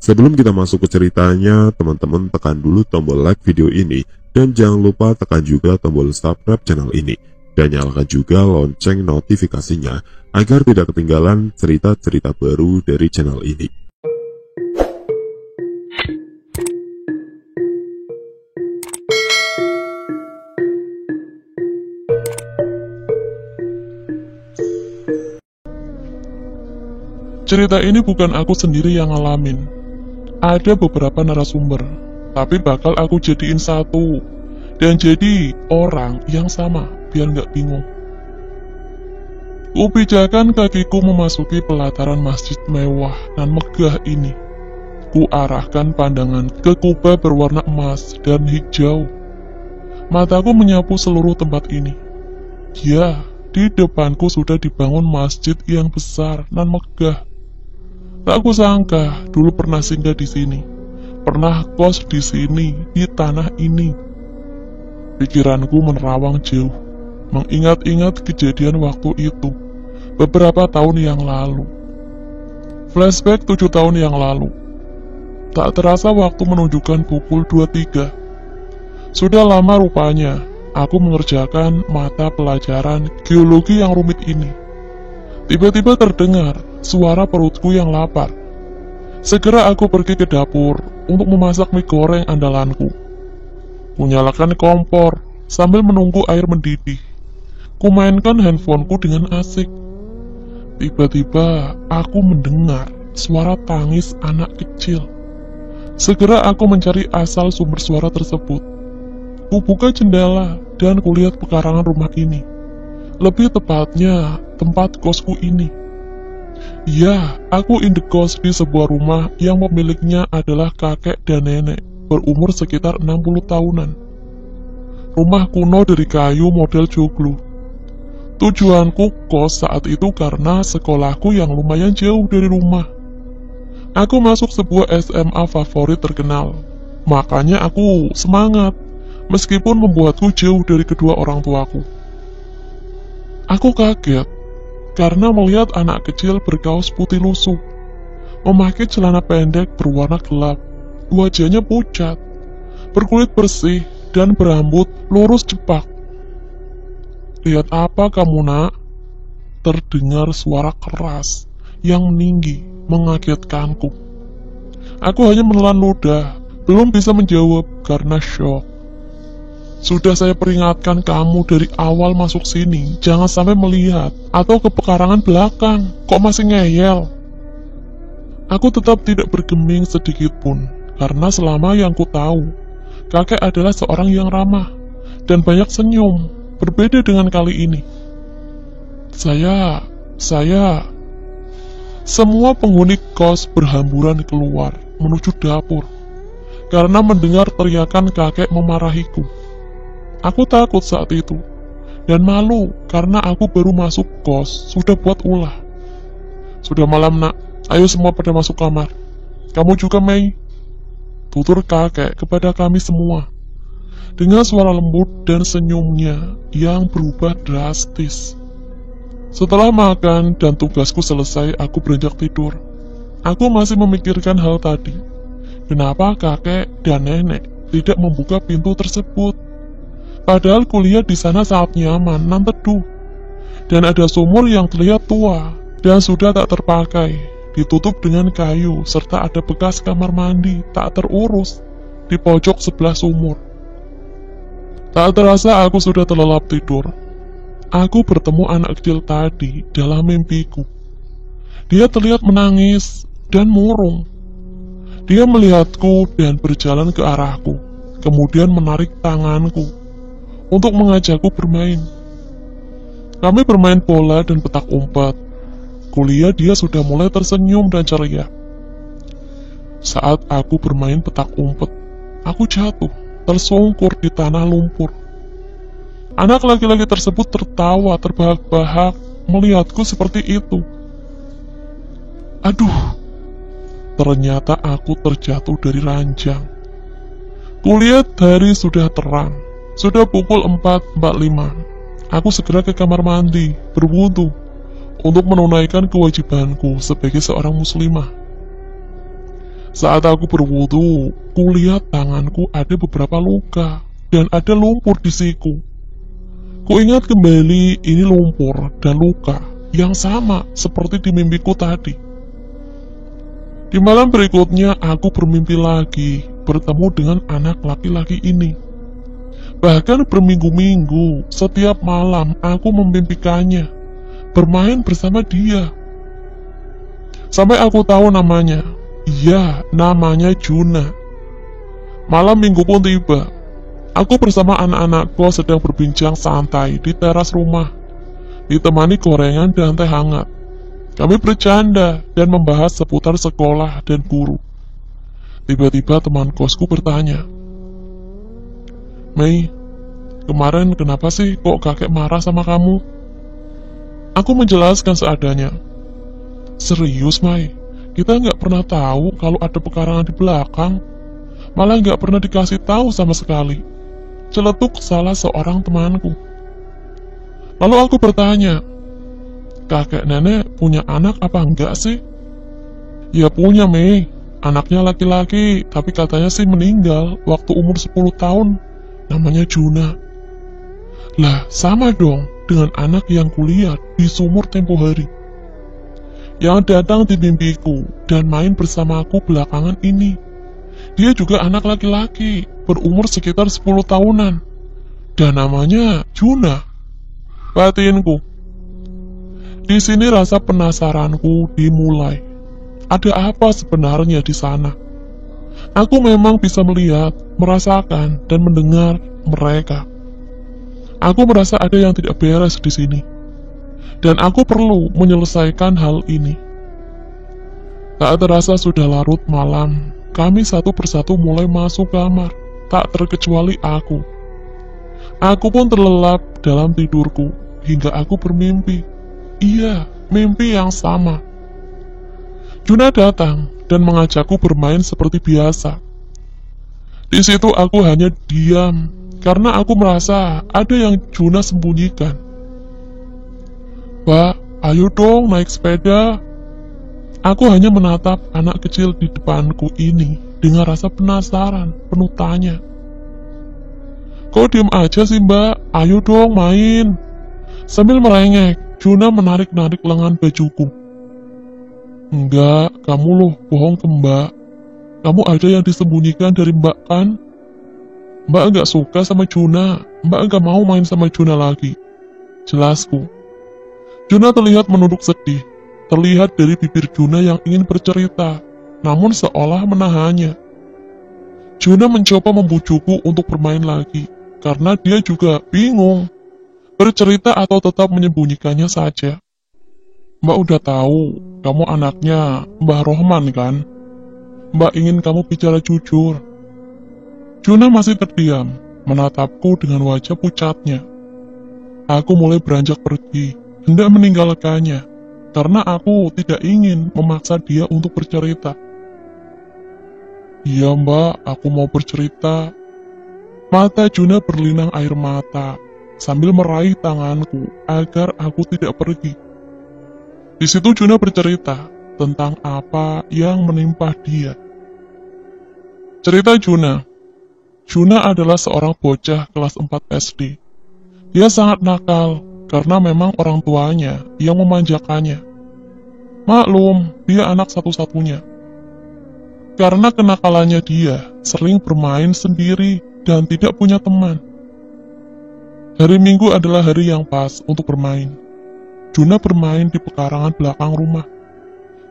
Sebelum kita masuk ke ceritanya, teman-teman tekan dulu tombol like video ini dan jangan lupa tekan juga tombol subscribe channel ini dan nyalakan juga lonceng notifikasinya agar tidak ketinggalan cerita-cerita baru dari channel ini. Cerita ini bukan aku sendiri yang ngalamin. Ada beberapa narasumber, tapi bakal aku jadiin satu. Dan jadi orang yang sama, biar nggak bingung. Kupijakan kakiku memasuki pelataran masjid mewah dan megah ini. Kuarahkan pandangan ke kubah berwarna emas dan hijau. Mataku menyapu seluruh tempat ini. Ya, di depanku sudah dibangun masjid yang besar dan megah. Tak kusangka dulu pernah singgah di sini, pernah kos di sini, di tanah ini. Pikiranku menerawang jauh, mengingat-ingat kejadian waktu itu, beberapa tahun yang lalu. Flashback 7 tahun yang lalu. Tak terasa waktu menunjukkan pukul 23. Sudah lama rupanya, aku mengerjakan mata pelajaran geologi yang rumit ini. Tiba-tiba terdengar suara perutku yang lapar. Segera aku pergi ke dapur untuk memasak mie goreng andalanku. Kunyalakan kompor sambil menunggu air mendidih. Kumainkan handphoneku dengan asik. Tiba-tiba aku mendengar suara tangis anak kecil. Segera aku mencari asal sumber suara tersebut. Kubuka jendela dan kulihat pekarangan rumah ini. Lebih tepatnya, tempat kosku ini. Ya, aku indekos di sebuah rumah yang pemiliknya adalah kakek dan nenek, berumur sekitar 60 tahunan. Rumah kuno dari kayu model joglo. Tujuanku kos saat itu karena sekolahku yang lumayan jauh dari rumah. Aku masuk sebuah SMA favorit terkenal, makanya aku semangat, meskipun membuatku jauh dari kedua orang tuaku. Aku kaget karena melihat anak kecil berkaos putih lusuh, memakai celana pendek berwarna gelap, wajahnya pucat, berkulit bersih, dan berambut lurus cepak. "Lihat apa kamu, nak?" Terdengar suara keras yang meninggi mengagetkanku. Aku hanya menelan ludah, belum bisa menjawab karena syok. "Sudah saya peringatkan kamu dari awal masuk sini, jangan sampai melihat atau ke pekarangan belakang, kok masih ngeyel?" Aku tetap tidak bergeming sedikit pun, karena selama yang ku tahu, kakek adalah seorang yang ramah dan banyak senyum, berbeda dengan kali ini. Saya... Semua penghuni kos berhamburan keluar menuju dapur, karena mendengar teriakan kakek memarahiku. Aku takut saat itu, dan malu karena aku baru masuk kos, sudah buat ulah. "Sudah malam, nak, ayo semua pada masuk kamar. Kamu juga, Mei," tutur kakek kepada kami semua, dengan suara lembut dan senyumnya yang berubah drastis. Setelah makan dan tugasku selesai, aku beranjak tidur. Aku masih memikirkan hal tadi. Kenapa kakek dan nenek tidak membuka pintu tersebut? Padahal kuliah di sana sangat nyaman dan teduh, dan ada sumur yang terlihat tua dan sudah tak terpakai, ditutup dengan kayu, serta ada bekas kamar mandi tak terurus di pojok sebelah sumur. Tak terasa aku sudah terlelap tidur. Aku bertemu anak kecil tadi dalam mimpiku. Dia terlihat menangis dan murung. Dia melihatku dan berjalan ke arahku, kemudian menarik tanganku untuk mengajakku bermain. Kami bermain bola dan petak umpet. Kulihat dia sudah mulai tersenyum dan ceria. Saat aku bermain petak umpet, aku jatuh, tersungkur di tanah lumpur. Anak laki-laki tersebut tertawa terbahak-bahak melihatku seperti itu. Aduh, ternyata aku terjatuh dari ranjang. Kulihat hari sudah terang. Sudah pukul 4.45. Aku segera ke kamar mandi, berwudu, untuk menunaikan kewajibanku sebagai seorang muslimah. Saat aku berwudu, kulihat tanganku ada beberapa luka dan ada lumpur di siku. Kuingat kembali ini lumpur dan luka yang sama seperti di mimpiku tadi. Di malam berikutnya aku bermimpi lagi bertemu dengan anak laki-laki ini. Bahkan berminggu-minggu setiap malam aku memimpikannya bermain bersama dia. Sampai aku tahu namanya. Iya, namanya Juna. Malam minggu pun tiba. Aku bersama anak-anakku sedang berbincang santai di teras rumah, ditemani gorengan dan teh hangat. Kami bercanda dan membahas seputar sekolah dan guru. Tiba-tiba teman kosku bertanya, "Mei, kemarin kenapa sih kok kakek marah sama kamu?" Aku menjelaskan seadanya. "Serius, Mai? Kita nggak pernah tahu kalau ada pekarangan di belakang. Malah nggak pernah dikasih tahu sama sekali," celetuk salah seorang temanku. Lalu aku bertanya, "Kakek nenek punya anak apa enggak sih?" "Ya punya, Mei. Anaknya laki-laki, tapi katanya sih meninggal waktu umur 10 tahun. Namanya Juna." Lah, sama dong dengan anak yang kulihat di sumur tempo hari, yang datang di mimpiku dan main bersamaku belakangan ini. Dia juga anak laki-laki, berumur sekitar 10 tahunan. Dan namanya Juna. Batinku. Di sini rasa penasaranku dimulai. Ada apa sebenarnya di sana? Aku memang bisa melihat, merasakan, dan mendengar mereka. Aku merasa ada yang tidak beres di sini. Dan aku perlu menyelesaikan hal ini. Tak terasa sudah larut malam, kami satu persatu mulai masuk kamar, tak terkecuali aku. Aku pun terlelap dalam tidurku, hingga aku bermimpi. Iya, mimpi yang sama. Juna datang dan mengajakku bermain seperti biasa. Di situ aku hanya diam, karena aku merasa ada yang Juna sembunyikan. "Pak, ayo dong naik sepeda." Aku hanya menatap anak kecil di depanku ini dengan rasa penasaran, penuh tanya. "Kok diem aja sih, Mbak? Ayo dong main." Sambil merengek, Juna menarik-narik lengan bajuku. "Enggak, kamu loh bohong ke Mbak. Kamu ada yang disembunyikan dari Mbak kan? Mbak enggak suka sama Juna. Mbak enggak mau main sama Juna lagi," jelasku. Juna terlihat menunduk sedih. Terlihat dari bibir Juna yang ingin bercerita, namun seolah menahannya. Juna mencoba membujukku untuk bermain lagi, karena dia juga bingung, bercerita atau tetap menyembunyikannya saja. "Mbak udah tahu, kamu anaknya Mbah Rohman kan? Mbak ingin kamu bicara jujur." Juna masih terdiam, menatapku dengan wajah pucatnya. Aku mulai beranjak pergi, hendak meninggalkannya, karena aku tidak ingin memaksa dia untuk bercerita. "Iya Mbak, aku mau bercerita." Mata Juna berlinang air mata, sambil meraih tanganku agar aku tidak pergi. Di situ Juna bercerita tentang apa yang menimpa dia. Cerita Juna. Juna adalah seorang bocah kelas 4 SD. Dia sangat nakal, karena memang orang tuanya yang memanjakannya. Maklum, dia anak satu-satunya. Karena kenakalannya dia sering bermain sendiri dan tidak punya teman. Hari Minggu adalah hari yang pas untuk bermain. Juna bermain di pekarangan belakang rumah.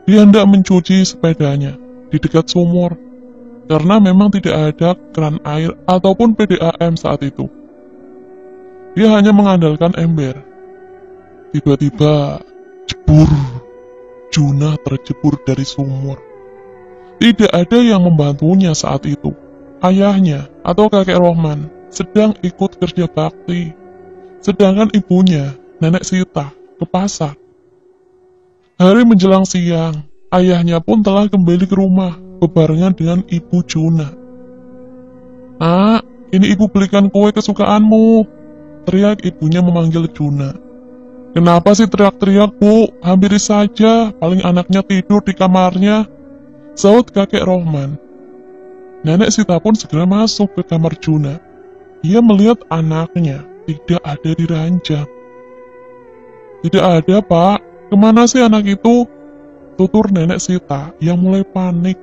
Dia hendak mencuci sepedanya di dekat sumur, karena memang tidak ada keran air ataupun PDAM saat itu. Dia hanya mengandalkan ember. Tiba-tiba, jebur, Juna terjebur dari sumur. Tidak ada yang membantunya saat itu. Ayahnya atau kakek Rohman sedang ikut kerja bakti, sedangkan ibunya, Nenek Sita, ke pasar. Hari menjelang siang, ayahnya pun telah kembali ke rumah bebarengan dengan ibu Juna. "Nak, ini ibu belikan kue kesukaanmu," teriak ibunya memanggil Juna. "Kenapa sih teriak-teriak, Bu? Hampiri saja, paling anaknya tidur di kamarnya," Saut kakek Rohman. Nenek Sita pun segera masuk ke kamar Juna. Ia melihat anaknya tidak ada di ranjang. Tidak ada, Pak. Kemana sih anak itu? Tutur nenek Sita yang mulai panik.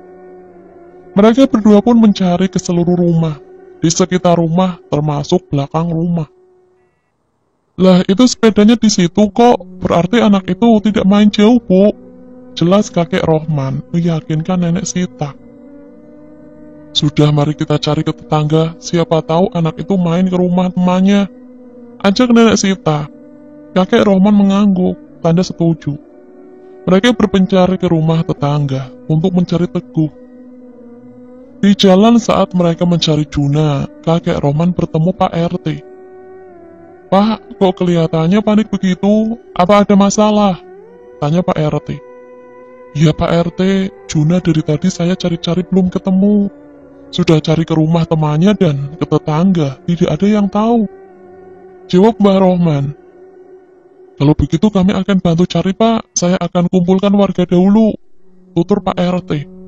Mereka berdua pun mencari ke seluruh rumah, di sekitar rumah termasuk belakang rumah. Lah, itu sepedanya di situ kok, berarti anak itu tidak main jauh, Bu. Jelas kakek Rohman meyakinkan nenek Sita. Sudah, mari kita cari ke tetangga, siapa tahu anak itu main ke rumah temannya. Ajak nenek Sita. Kakek Rohman mengangguk, tanda setuju. Mereka berpencar ke rumah tetangga untuk mencari Teguh. Di jalan saat mereka mencari Juna, kakek Rohman bertemu Pak RT. Pak, kok kelihatannya panik begitu? Apa ada masalah? Tanya Pak RT. Ya Pak RT, Juna dari tadi saya cari-cari belum ketemu. Sudah cari ke rumah temannya dan ke tetangga, tidak ada yang tahu. Jawab Mbah Rohman. Kalau begitu kami akan bantu cari Pak, saya akan kumpulkan warga dahulu. Tutur Pak RT.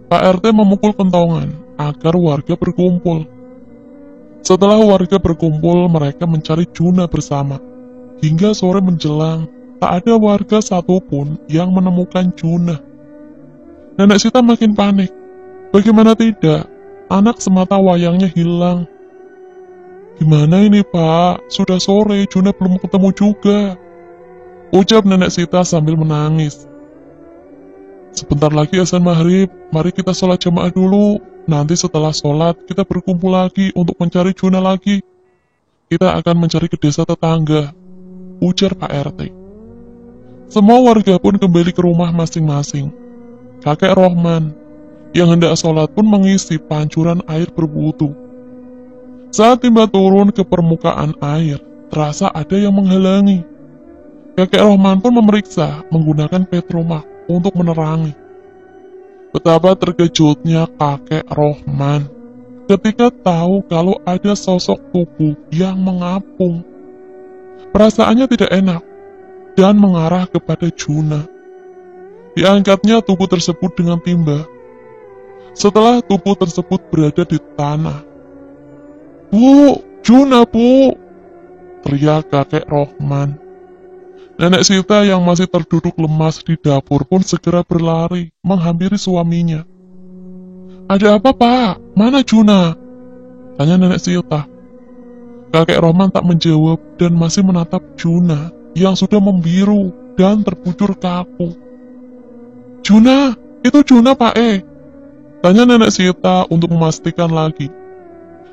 Pak RT memukul kentongan agar warga berkumpul. Setelah warga berkumpul, mereka mencari Juna bersama. Hingga sore menjelang, tak ada warga satupun yang menemukan Juna. Nenek Sita makin panik. Bagaimana tidak? Anak semata wayangnya hilang. Gimana ini Pak? Sudah sore, Juna belum ketemu juga. Ucap nenek Sita sambil menangis. Sebentar lagi azan maghrib, mari kita sholat jamaah dulu. Nanti setelah sholat, kita berkumpul lagi untuk mencari Juna lagi. Kita akan mencari ke desa tetangga. Ujar Pak RT. Semua warga pun kembali ke rumah masing-masing. Kakek Rohman yang hendak sholat pun mengisi pancuran air berwudu. Saat timba turun ke permukaan air, terasa ada yang menghalangi. Kakek Rohman pun memeriksa menggunakan petromak untuk menerangi. Betapa terkejutnya kakek Rohman ketika tahu kalau ada sosok tubuh yang mengapung. Perasaannya tidak enak dan mengarah kepada Juna. Diangkatnya tubuh tersebut dengan timba. Setelah tubuh tersebut berada di tanah. Bu, Juna Bu! Teriak kakek Rohman. Nenek Sita yang masih terduduk lemas di dapur pun segera berlari menghampiri suaminya. Ada apa Pak? Mana Juna? Tanya nenek Sita. Kakek Rohman tak menjawab dan masih menatap Juna yang sudah membiru dan terbujur kaku. Juna, itu Juna Pak Tanya nenek Sita untuk memastikan lagi.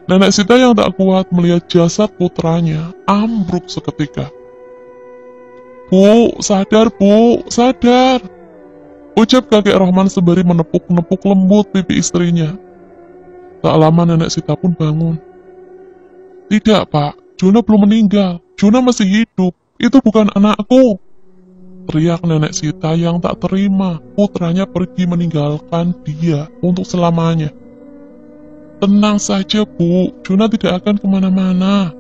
Nenek Sita yang tak kuat melihat jasad putranya ambruk seketika. Bu, sadar Bu, sadar. Ucap kakek Rohman sembari menepuk-nepuk lembut pipi istrinya. Tak lama nenek Sita pun bangun. Tidak Pak, Juna belum meninggal. Juna masih hidup. Itu bukan anakku. Teriak nenek Sita yang tak terima putranya pergi meninggalkan dia untuk selamanya. Tenang saja Bu, Juna tidak akan kemana-mana.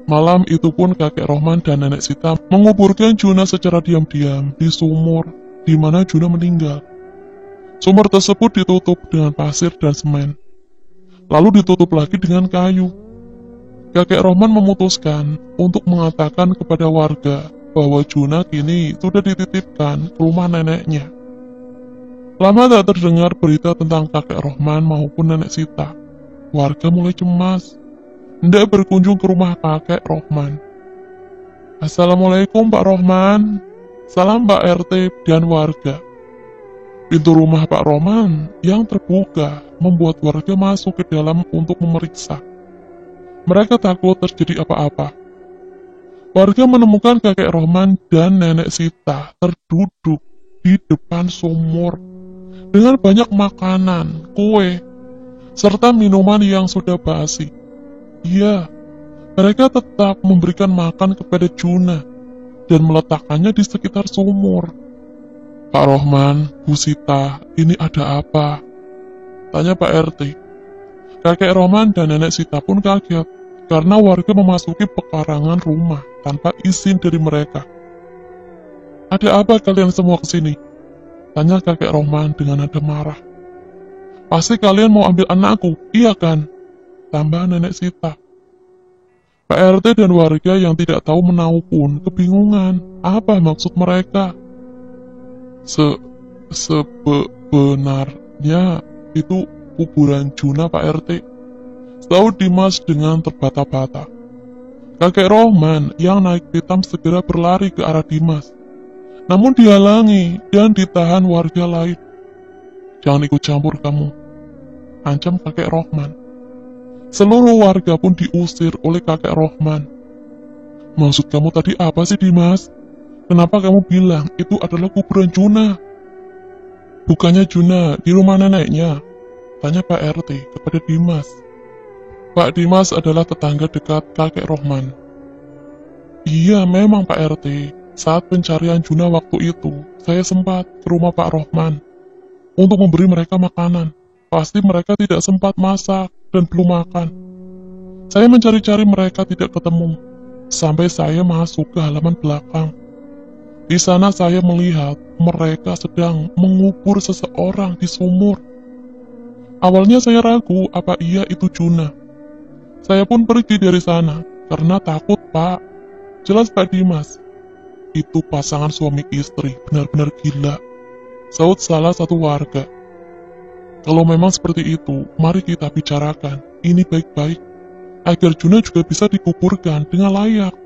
Malam itu pun kakek Rohman dan nenek Sita menguburkan Juna secara diam-diam di sumur di mana Juna meninggal. Sumur tersebut ditutup dengan pasir dan semen, lalu ditutup lagi dengan kayu. Kakek Rohman memutuskan untuk mengatakan kepada warga bahwa Juna kini sudah dititipkan ke rumah neneknya. Lama tak terdengar berita tentang kakek Rohman maupun nenek Sita. Warga mulai cemas, hendak berkunjung ke rumah kakek Rohman. Assalamualaikum Pak Rohman. Salam Pak RT dan warga. Pintu rumah Pak Rohman yang terbuka membuat warga masuk ke dalam untuk memeriksa. Mereka takut terjadi apa-apa. Warga menemukan kakek Rohman dan nenek Sita terduduk di depan sumur dengan banyak makanan, kue, serta minuman yang sudah basi. Iya, mereka tetap memberikan makan kepada Juna dan meletakkannya di sekitar sumur. Pak Rohman, Bu Sita, ini ada apa? Tanya Pak RT. Kakek Rohman dan nenek Sita pun kaget karena warga memasuki pekarangan rumah tanpa izin dari mereka. Ada apa kalian semua kesini? Tanya kakek Rohman dengan nada marah. Pasti kalian mau ambil anakku, iya kan? Tambah nenek Sita. Pak RT dan warga yang tidak tahu menahu pun kebingungan. Apa maksud mereka? Sebenarnya itu kuburan Juna, Pak RT. Sahut Dimas dengan terbata-bata. Kakek Rohman yang naik pitam segera berlari ke arah Dimas. Namun dihalangi dan ditahan warga lain. Jangan ikut campur kamu, ancam kakek Rohman. Seluruh warga pun diusir oleh kakek Rohman. Maksud kamu tadi apa sih, Dimas? Kenapa kamu bilang itu adalah kuburan Juna? Bukannya Juna di rumah neneknya, tanya Pak RT kepada Dimas. Pak Dimas adalah tetangga dekat kakek Rohman. Iya, memang Pak RT. Saat pencarian Juna waktu itu, saya sempat ke rumah Pak Rohman untuk memberi mereka makanan. Pasti mereka tidak sempat masak dan belum makan. Saya mencari-cari mereka tidak ketemu, sampai saya masuk ke halaman belakang. Di sana saya melihat mereka sedang mengubur seseorang di sumur. Awalnya saya ragu apa ia itu Juna. Saya pun pergi dari sana karena takut, Pak. Jelas Pak Dimas. Itu pasangan suami istri, benar-benar gila. Sahut salah satu warga. Kalau memang seperti itu, mari kita bicarakan ini baik-baik, agar Juna juga bisa dikuburkan dengan layak.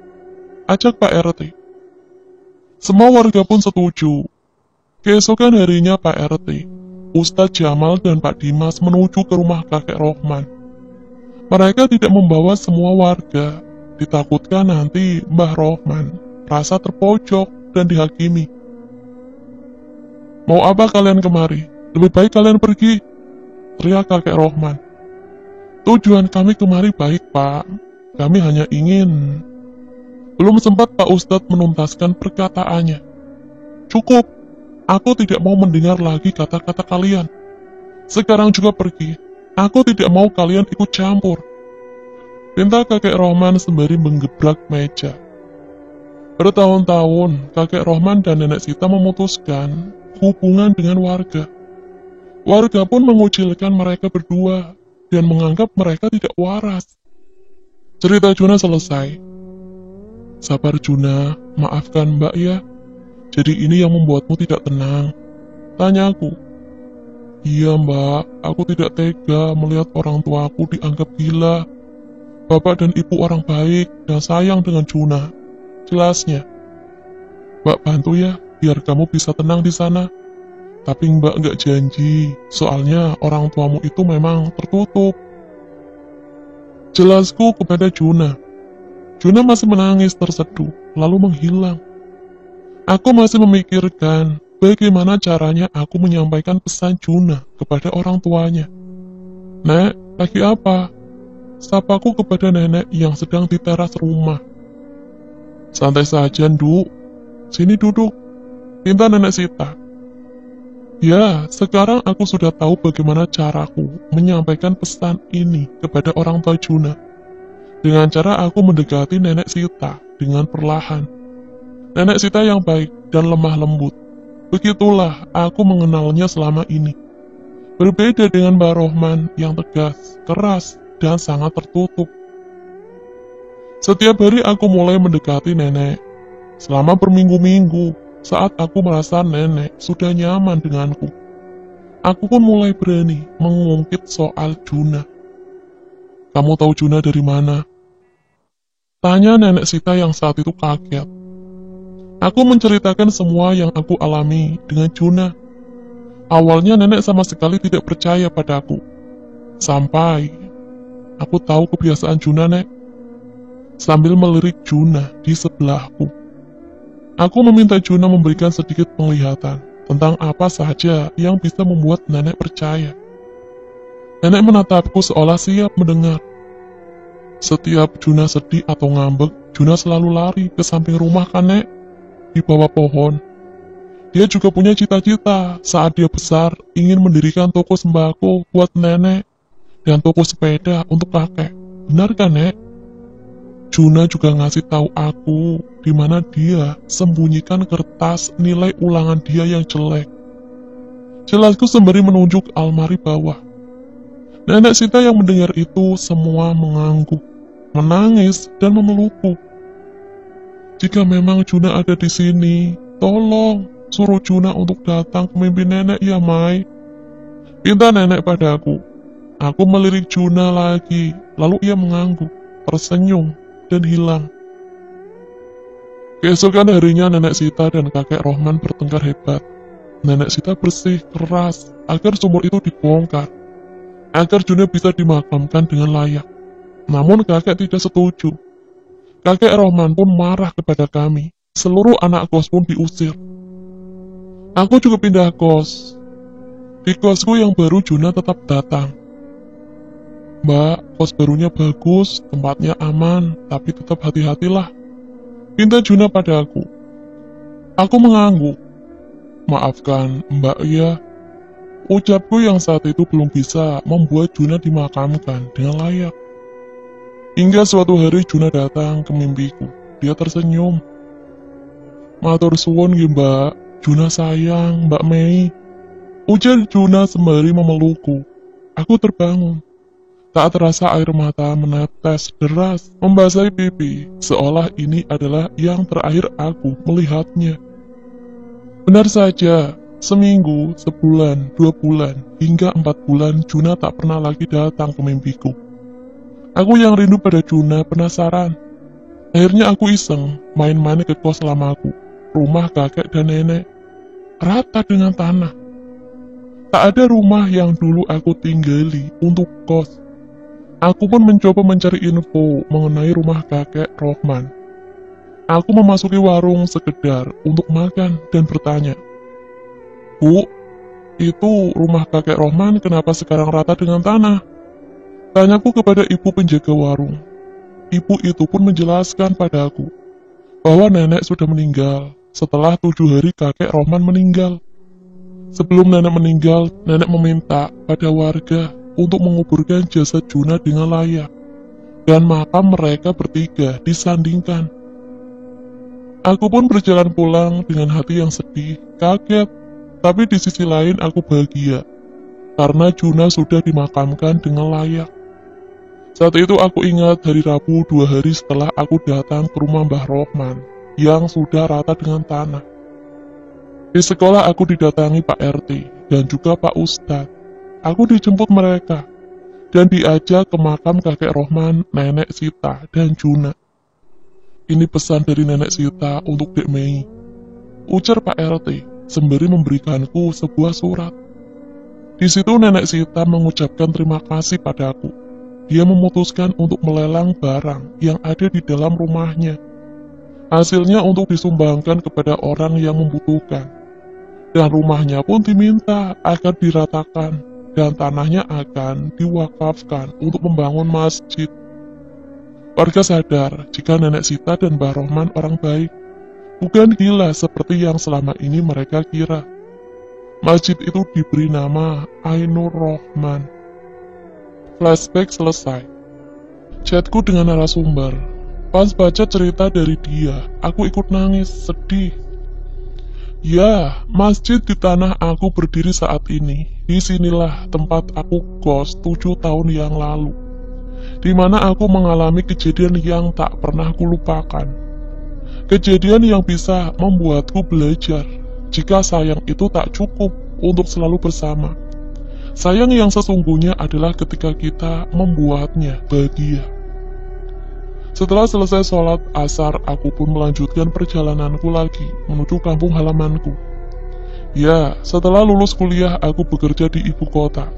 Ajak Pak RT. Semua warga pun setuju. Keesokan harinya Pak RT, Ustadz Jamal dan Pak Dimas menuju ke rumah kakek Rohman. Mereka tidak membawa semua warga, ditakutkan nanti Mbah Rohman rasa terpojok dan dihakimi. Mau apa kalian kemari? Lebih baik kalian pergi, teriak kakek Rohman. Tujuan kami kemari baik, Pak. Kami hanya ingin... Belum sempat Pak Ustadz menuntaskan perkataannya. Cukup, aku tidak mau mendengar lagi kata-kata kalian. Sekarang juga pergi. Aku tidak mau kalian ikut campur, pinta kakek Rohman sembari menggebrak meja. Bertahun-tahun, kakek Rohman dan nenek Sita memutuskan hubungan dengan warga. Warga pun mengucilkan mereka berdua dan menganggap mereka tidak waras. Cerita Juna selesai. Sabar Juna, maafkan Mbak ya. Jadi ini yang membuatmu tidak tenang, tanya aku. Iya Mbak, aku tidak tega melihat orang tuaku dianggap gila. Bapak dan ibu orang baik dan sayang dengan Juna. Jelasnya, Mbak bantu ya, biar kamu bisa tenang di sana. Tapi Mbak nggak janji, soalnya orang tuamu itu memang tertutup. Jelasku kepada Juna. Juna masih menangis terseduh, lalu menghilang. Aku masih memikirkan bagaimana caranya aku menyampaikan pesan Juna kepada orang tuanya. Nek, lagi apa? Sapaku kepada nenek yang sedang di teras rumah. Santai saja, Nduk. Sini duduk, pinta nenek Sita. Ya, sekarang aku sudah tahu bagaimana caraku menyampaikan pesan ini kepada orang tua Juna. Dengan cara aku mendekati nenek Sita dengan perlahan. Nenek Sita yang baik dan lemah lembut. Begitulah aku mengenalnya selama ini. Berbeda dengan Mbak Rohman yang tegas, keras, dan sangat tertutup. Setiap hari aku mulai mendekati nenek. Selama berminggu-minggu, saat aku merasa nenek sudah nyaman denganku, aku pun mulai berani mengungkit soal Juna. Kamu tahu Juna dari mana? Tanya nenek Sita yang saat itu kaget. Aku menceritakan semua yang aku alami dengan Juna. Awalnya nenek sama sekali tidak percaya padaku. Sampai aku tahu kebiasaan Juna, Nek. Sambil melirik Juna di sebelahku, aku meminta Juna memberikan sedikit penglihatan tentang apa saja yang bisa membuat nenek percaya. Nenek menatapku seolah siap mendengar. Setiap Juna sedih atau ngambek, Juna selalu lari ke samping rumah kan, Nek? Di bawah pohon. Dia juga punya cita-cita saat dia besar ingin mendirikan toko sembako buat nenek dan toko sepeda untuk kakek. Benar kan, Nek? Juna juga ngasih tahu aku di mana dia sembunyikan kertas nilai ulangan dia yang jelek. Jelasku sembari menunjuk almari bawah. Nenek Sita yang mendengar itu semua mengangguk, menangis, dan memelukku. Jika memang Juna ada di sini, tolong suruh Juna untuk datang ke mimpi nenek ya, Mai. Pinta nenek padaku. Aku melirik Juna lagi, lalu ia mengangguk, tersenyum, dan hilang. Keesokan harinya Nenek Sita dan kakek Rohman bertengkar hebat. Nenek Sita bersih keras agar sumur itu dibongkar, agar Juna bisa dimakamkan dengan layak. Namun kakek tidak setuju. Kakek Rohman pun marah kepada kami. Seluruh anak kos pun diusir. Aku juga pindah kos. Di kosku yang baru Juna tetap datang. Mbak, kos barunya bagus, tempatnya aman, tapi tetap hati-hatilah. Pinta Juna padaku. Aku mengangguk. Maafkan, Mbak ya. Ucapku yang saat itu belum bisa membuat Juna dimakamkan dengan layak. Hingga suatu hari Juna datang ke mimpiku. Dia tersenyum. Matur suwun nggih, Mbak. Juna sayang, Mbak Mei. Ujar Juna sembari memelukku. Aku terbangun. Tak terasa air mata menetes deras membasahi pipi, seolah ini adalah yang terakhir aku melihatnya. Benar saja, seminggu, sebulan, 2 bulan, hingga 4 bulan Juna tak pernah lagi datang ke mimpiku. Aku yang rindu pada Juna penasaran. Akhirnya aku iseng main-main ke kos lamaku, rumah kakek dan nenek, rata dengan tanah. Tak ada rumah yang dulu aku tinggali untuk kos. Aku pun mencoba mencari info mengenai rumah kakek Rohman. Aku memasuki warung sekedar untuk makan dan bertanya, Bu, itu rumah kakek Rohman kenapa sekarang rata dengan tanah? Tanyaku kepada ibu penjaga warung. Ibu itu pun menjelaskan padaku bahwa nenek sudah meninggal setelah 7 hari kakek Rohman meninggal. Sebelum nenek meninggal, nenek meminta pada warga untuk menguburkan jasad Juna dengan layak, dan makam mereka bertiga disandingkan. Aku pun berjalan pulang dengan hati yang sedih, kaget, tapi di sisi lain aku bahagia, karena Juna sudah dimakamkan dengan layak. Saat itu aku ingat hari Rabu 2 hari setelah aku datang ke rumah Mbah Rohman, yang sudah rata dengan tanah. Di sekolah aku didatangi Pak RT, dan juga Pak Ustadz. Aku dijemput mereka, dan diajak ke makam kakek Rohman, Nenek Sita, dan Juna. Ini pesan dari Nenek Sita untuk Dek Mei, ujar Pak RT, sembari memberikanku sebuah surat. Di situ Nenek Sita mengucapkan terima kasih padaku. Dia memutuskan untuk melelang barang yang ada di dalam rumahnya. Hasilnya untuk disumbangkan kepada orang yang membutuhkan. Dan rumahnya pun diminta agar diratakan, dan tanahnya akan diwakafkan untuk membangun masjid. Warga sadar jika Nenek Sita dan Mbah Rohman orang baik, bukan gila seperti yang selama ini mereka kira. Masjid itu diberi nama Ainur Rohman. Flashback selesai. Chatku dengan narasumber. Pas baca cerita dari dia, aku ikut nangis, sedih. Ya, masjid di tanah aku berdiri saat ini. Disinilah tempat aku kos 7 tahun yang lalu, di mana aku mengalami kejadian yang tak pernah kulupakan. Kejadian yang bisa membuatku belajar jika sayang itu tak cukup untuk selalu bersama. Sayang yang sesungguhnya adalah ketika kita membuatnya bahagia. Setelah selesai sholat asar, aku pun melanjutkan perjalananku lagi menuju kampung halamanku. Ya, setelah lulus kuliah aku bekerja di ibu kota.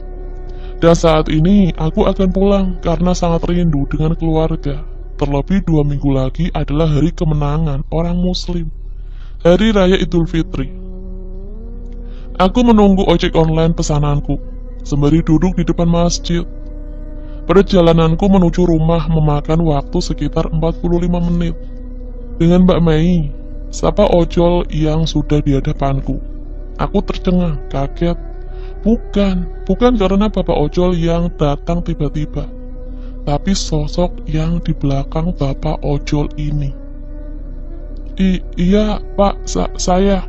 Dan saat ini aku akan pulang karena sangat rindu dengan keluarga. Terlebih 2 minggu lagi adalah hari kemenangan orang muslim, Hari Raya Idul Fitri. Aku menunggu ojek online pesananku, sembari duduk di depan masjid. Perjalananku menuju rumah memakan waktu sekitar 45 menit. Dengan Mbak Mei, sapa ojol yang sudah di hadapanku. Aku tercengang, kaget. Bukan karena bapak ojol yang datang tiba-tiba, tapi sosok yang di belakang bapak ojol ini. Iya, Pak, saya.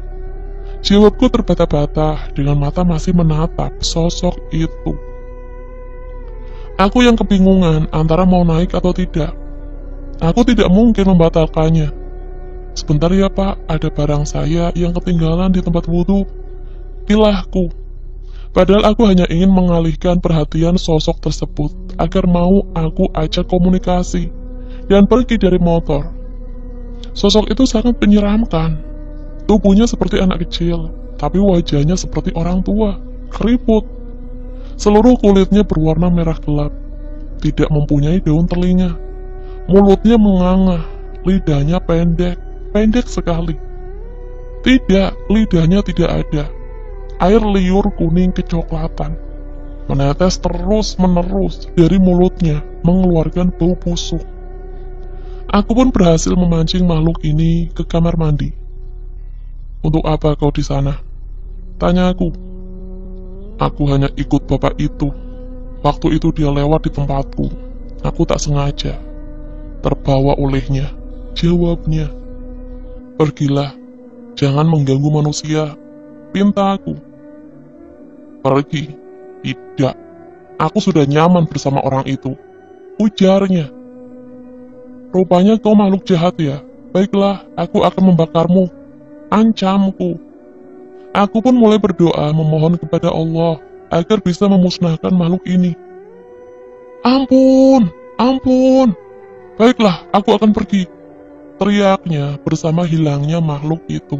Jawabku terbata-bata dengan mata masih menatap sosok itu. Aku yang kebingungan antara mau naik atau tidak. Aku tidak mungkin membatalkannya. Sebentar ya Pak, ada barang saya yang ketinggalan di tempat wudhu. Pilahku. Padahal aku hanya ingin mengalihkan perhatian sosok tersebut agar mau aku ajak komunikasi dan pergi dari motor. Sosok itu sangat menyeramkan. Tubuhnya seperti anak kecil, tapi wajahnya seperti orang tua, keriput. Seluruh kulitnya berwarna merah gelap, tidak mempunyai daun telinga. Mulutnya menganga, lidahnya pendek sekali. Tidak, lidahnya tidak ada. Air liur kuning kecoklatan menetes terus-menerus dari mulutnya, mengeluarkan bau busuk. Aku pun berhasil memancing makhluk ini ke kamar mandi. Untuk apa kau di sana? Tanya aku. Aku hanya ikut bapak itu. Waktu itu dia lewat di tempatku. Aku tak sengaja terbawa olehnya. Jawabnya. Pergilah, jangan mengganggu manusia. Pinta aku. Pergi. Tidak. Aku sudah nyaman bersama orang itu. Ujarnya. Rupanya kau makhluk jahat ya. Baiklah, aku akan membakarmu. Ancamku. Aku pun mulai berdoa memohon kepada Allah agar bisa memusnahkan makhluk ini. Ampun, ampun. Baiklah, aku akan pergi. Teriaknya bersama hilangnya makhluk itu.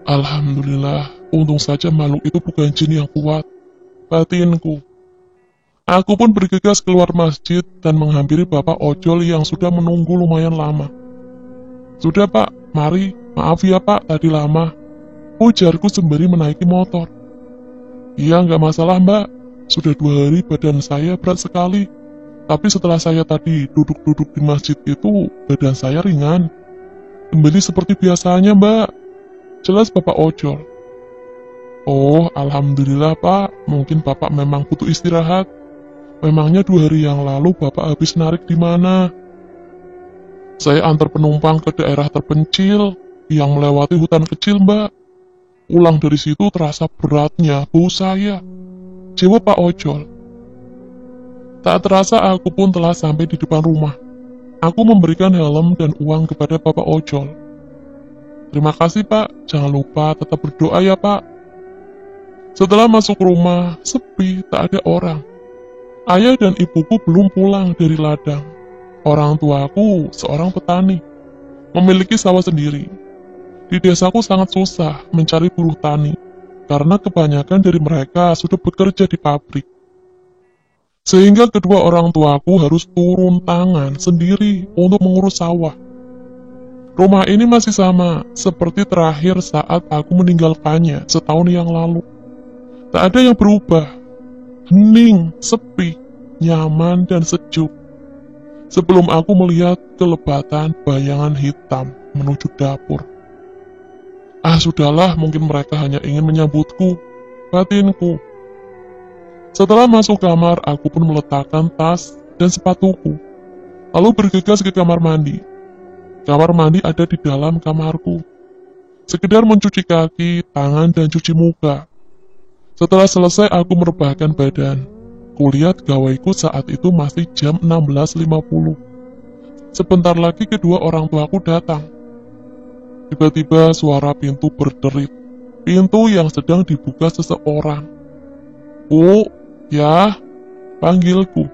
Alhamdulillah, untung saja makhluk itu bukan jin yang kuat. Batinku. Aku pun bergegas keluar masjid dan menghampiri bapak ojol yang sudah menunggu lumayan lama. Sudah Pak, mari, maaf ya Pak tadi lama. Ujarku sembari menaiki motor. Iya nggak masalah Mbak, sudah 2 hari badan saya berat sekali. Tapi setelah saya tadi duduk-duduk di masjid itu, badan saya ringan. Kembali seperti biasanya Mbak. Jelas Bapak ojol. Oh, Alhamdulillah Pak, mungkin Bapak memang butuh istirahat. Memangnya 2 hari yang lalu Bapak habis narik di mana? Saya antar penumpang ke daerah terpencil yang melewati hutan kecil Mbak. Pulang dari situ terasa beratnya bau saya. Jawab Pak ojol. Tak terasa aku pun telah sampai di depan rumah. Aku memberikan helm dan uang kepada Bapak ojol. Terima kasih Pak, jangan lupa tetap berdoa ya Pak. Setelah masuk rumah, sepi, tak ada orang. Ayah dan ibuku belum pulang dari ladang. Orang tuaku seorang petani, memiliki sawah sendiri. Di desaku sangat susah mencari buruh tani, karena kebanyakan dari mereka sudah bekerja di pabrik. Sehingga kedua orang tuaku harus turun tangan sendiri untuk mengurus sawah. Rumah ini masih sama seperti terakhir saat aku meninggalkannya setahun yang lalu. Tak ada yang berubah. Hening, sepi, nyaman dan sejuk. Sebelum aku melihat kelebatan bayangan hitam menuju dapur. Ah sudahlah, mungkin mereka hanya ingin menyambutku, batinku. Setelah masuk kamar, aku pun meletakkan tas dan sepatuku. Lalu bergegas ke kamar mandi. Kamar mandi ada di dalam kamarku. Sekedar mencuci kaki, tangan, dan cuci muka. Setelah selesai aku merebahkan badan. Kulihat gawaiku saat itu masih jam 16.50. Sebentar lagi kedua orang tuaku datang. Tiba-tiba suara pintu berderit. Pintu yang sedang dibuka seseorang. "Bu, ya," panggilku.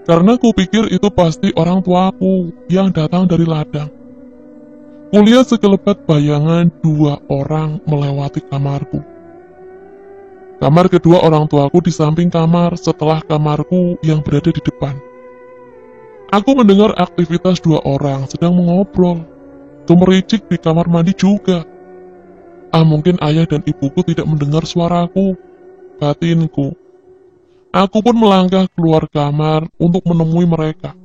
Karena kupikir itu pasti orang tuaku yang datang dari ladang. Kulihat sekelebat bayangan 2 orang melewati kamarku. Kamar kedua orang tuaku di samping kamar setelah kamarku yang berada di depan. Aku mendengar aktivitas 2 orang sedang mengobrol. Gemericik di kamar mandi juga. Mungkin ayah dan ibuku tidak mendengar suaraku, batinku. Aku pun melangkah keluar kamar untuk menemui mereka.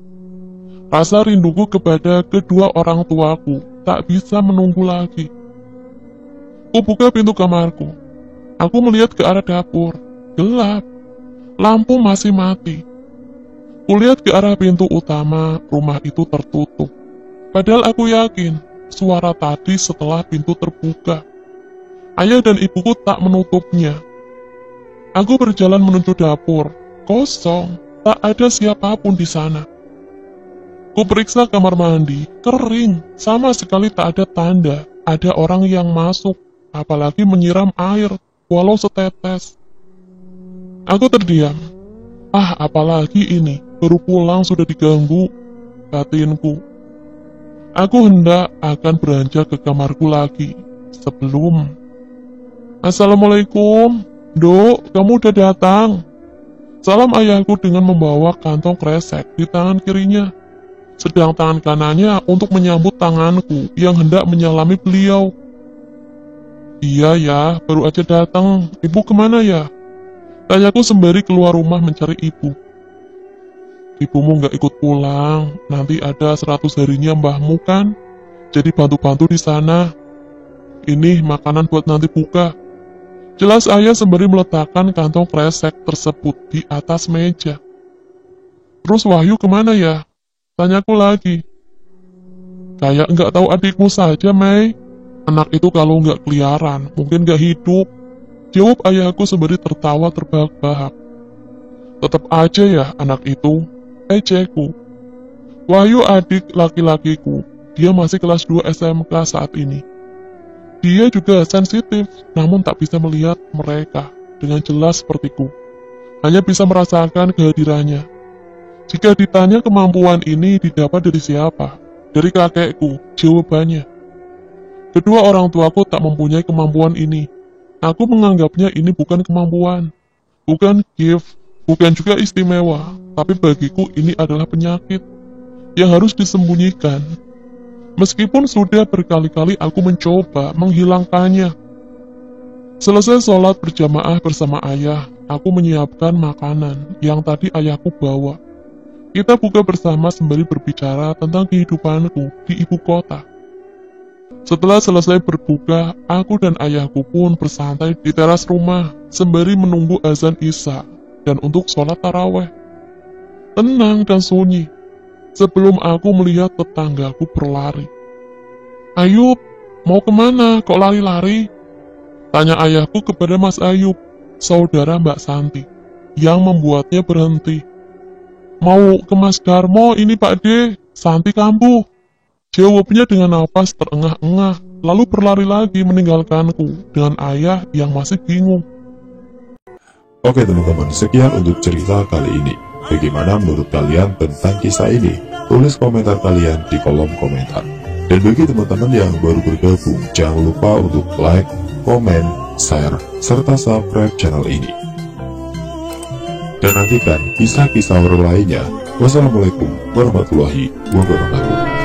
Rasa rinduku kepada kedua orang tuaku tak bisa menunggu lagi. Kubuka pintu kamarku. Aku melihat ke arah dapur. Gelap. Lampu masih mati. Kulihat ke arah pintu utama, rumah itu tertutup. Padahal aku yakin, suara tadi setelah pintu terbuka. Ayah dan ibuku tak menutupnya. Aku berjalan menuju dapur. Kosong, tak ada siapapun di sana. Ku periksa kamar mandi, kering, sama sekali tak ada tanda ada orang yang masuk, apalagi menyiram air, walau setetes. Aku terdiam. Apalagi ini, baru pulang sudah diganggu, batinku. Aku hendak akan beranjak ke kamarku lagi, sebelum... Assalamualaikum, Dok, kamu udah datang. Salam ayahku dengan membawa kantong kresek di tangan kirinya, sedang tangan kanannya untuk menyambut tanganku yang hendak menyalami beliau. Iya ya, baru aja datang. Ibu kemana ya? Tanyaku sembari keluar rumah mencari ibu. Ibumu nggak ikut pulang, nanti ada 100 harinya mbahmu kan? Jadi bantu-bantu di sana. Ini makanan buat nanti buka. Jelas ayah sembari meletakkan kantong kresek tersebut di atas meja. Terus Wahyu kemana ya? Tanyaku lagi. Kayak nggak tahu adikmu saja, Mei. Anak itu kalau nggak keliaran, mungkin nggak hidup. Jawab ayahku sembari tertawa terbahak-bahak. Tetap aja ya anak itu, ejekku. Wahyu adik laki-lakiku, dia masih kelas 2 SMK saat ini. Dia juga sensitif, namun tak bisa melihat mereka dengan jelas sepertiku. Hanya bisa merasakan kehadirannya. Jika ditanya kemampuan ini didapat dari siapa? Dari kakekku, jawabannya. Kedua orang tuaku tak mempunyai kemampuan ini. Aku menganggapnya ini bukan kemampuan, bukan gift, bukan juga istimewa, tapi bagiku ini adalah penyakit yang harus disembunyikan. Meskipun sudah berkali-kali aku mencoba menghilangkannya. Selesai sholat berjamaah bersama ayah, aku menyiapkan makanan yang tadi ayahku bawa. Kita buka bersama sembari berbicara tentang kehidupanku di ibu kota. Setelah selesai berbuka, aku dan ayahku pun bersantai di teras rumah sembari menunggu azan Isya dan untuk sholat taraweh. Tenang dan sunyi, sebelum aku melihat tetanggaku berlari. Ayub, mau kemana kok lari-lari? Tanya ayahku kepada Mas Ayub, saudara Mbak Santi, yang membuatnya berhenti. Mau ke Mas Darmo ini Pak D, Santi kambuh. Jawabnya dengan napas terengah-engah, lalu berlari lagi meninggalkanku dengan ayah yang masih bingung. Oke teman-teman, sekian untuk cerita kali ini. Bagaimana menurut kalian tentang kisah ini? Tulis komentar kalian di kolom komentar. Dan bagi teman-teman yang baru bergabung, jangan lupa untuk like, komen, share, serta subscribe channel ini. Dan nantikan kisah-kisah horor lainnya. Wassalamualaikum warahmatullahi wabarakatuh.